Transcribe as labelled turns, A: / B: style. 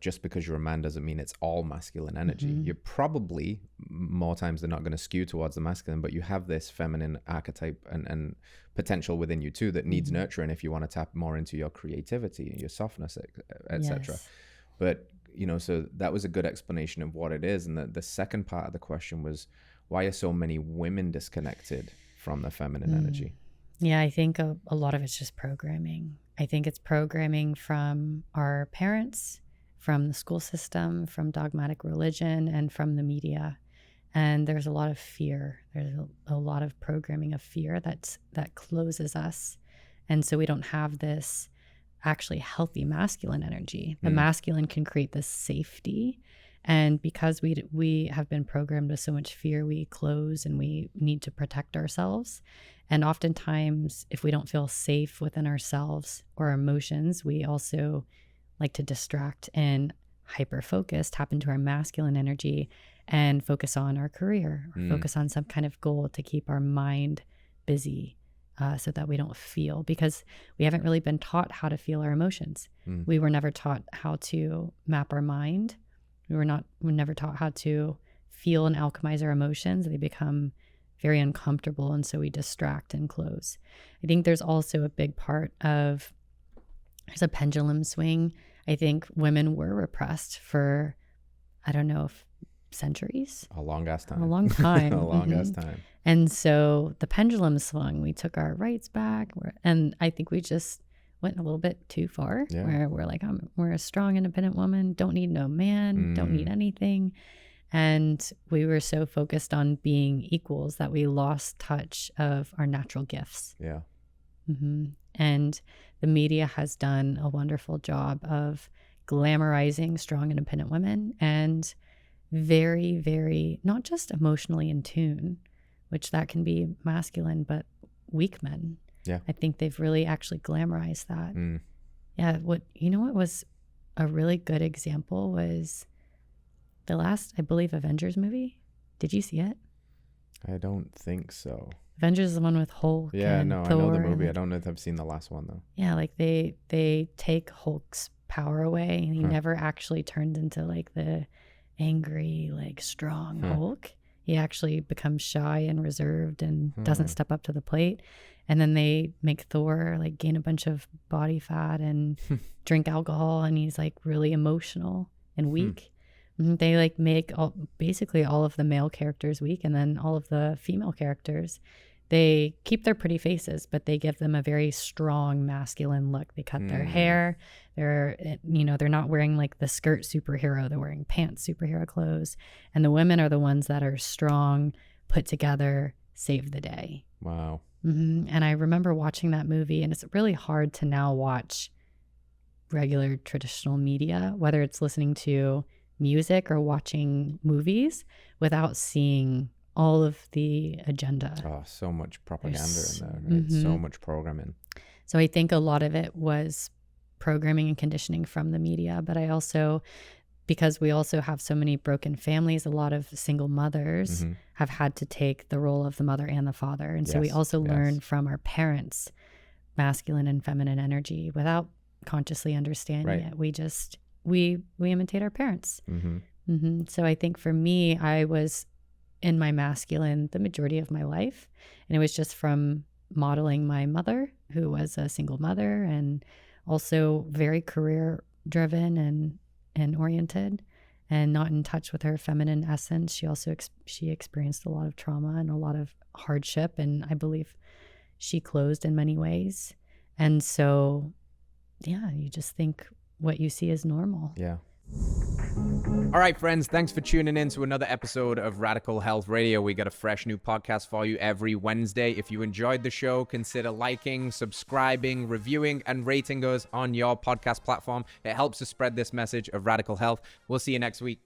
A: just because you're a man doesn't mean it's all masculine energy. You're probably more times than not going to skew towards the masculine, but you have this feminine archetype and potential within you too that needs nurturing if you want to tap more into your creativity and your softness, etc.
B: Yes.
A: But, so that was a good explanation of what it is. And the second part of the question was, why are so many women disconnected from the feminine energy?
B: Yeah, I think a lot of it's just programming. I think it's programming from our parents, from the school system, from dogmatic religion, and from the media. And there's a lot of fear. There's a lot of programming of fear that closes us. And so we don't have this actually healthy masculine energy. The masculine can create this safety. And because we have been programmed with so much fear, we close and we need to protect ourselves. And oftentimes, if we don't feel safe within ourselves or our emotions, we also like to distract and hyper-focus, tap into our masculine energy and focus on our career or focus on some kind of goal to keep our mind busy so that we don't feel, because we haven't really been taught how to feel our emotions. We were never taught how to map our mind. We were never taught how to feel and alchemize our emotions. They become very uncomfortable, and so we distract and close. I think there's also a big part of, there's a pendulum swing. I think women were repressed for, I don't know, if centuries.
A: A long ass time.
B: A long time.
A: A long ass time.
B: And so the pendulum swung. We took our rights back, and I think we just went a little bit too far.
A: Yeah.
B: Where we're like, we're a strong, independent woman. Don't need no man. Don't need anything. And we were so focused on being equals that we lost touch of our natural gifts.
A: Yeah.
B: And the media has done a wonderful job of glamorizing strong, independent women and very, very, not just emotionally in tune, which that can be masculine, but weak men.
A: Yeah.
B: I think they've really actually glamorized that. Yeah. What was a really good example was the last, I believe, Avengers movie. Did you see it?
A: I don't think so.
B: Avengers is the one with Hulk.
A: Yeah,
B: and
A: no,
B: Thor,
A: I know the movie. I don't know if I've seen the last one though.
B: Yeah, like they take Hulk's power away, and he never actually turned into like the angry, like strong Hulk. He actually becomes shy and reserved and doesn't step up to the plate. And then they make Thor like gain a bunch of body fat and drink alcohol, and he's like really emotional and weak. They like make basically all of the male characters weak, and then all of the female characters, they keep their pretty faces, but they give them a very strong masculine look. They cut their hair. They're not wearing like the skirt superhero. They're wearing pants superhero clothes. And the women are the ones that are strong, put together, save the day.
A: Wow.
B: And I remember watching that movie, and it's really hard to now watch regular traditional media, whether it's listening to music or watching movies, without seeing all of the agenda.
A: Oh, so much propaganda in there, right? So much programming.
B: So I think a lot of it was programming and conditioning from the media, but I also, because we also have so many broken families, a lot of single mothers have had to take the role of the mother and the father. And so we also learn from our parents masculine and feminine energy without consciously understanding it. We just we imitate our parents. So I think for me, I was in my masculine the majority of my life, and it was just from modeling my mother, who was a single mother and also very career driven and oriented and not in touch with her feminine essence. She also she experienced a lot of trauma and a lot of hardship, and I believe she closed in many ways. And so yeah, you just think what you see is normal.
A: Yeah. All right, friends, thanks for tuning in to another episode of Radical Health Radio. We got a fresh new podcast for you every Wednesday. If you enjoyed the show, consider liking, subscribing, reviewing, and rating us on your podcast platform. It helps to spread this message of radical health. We'll see you next week.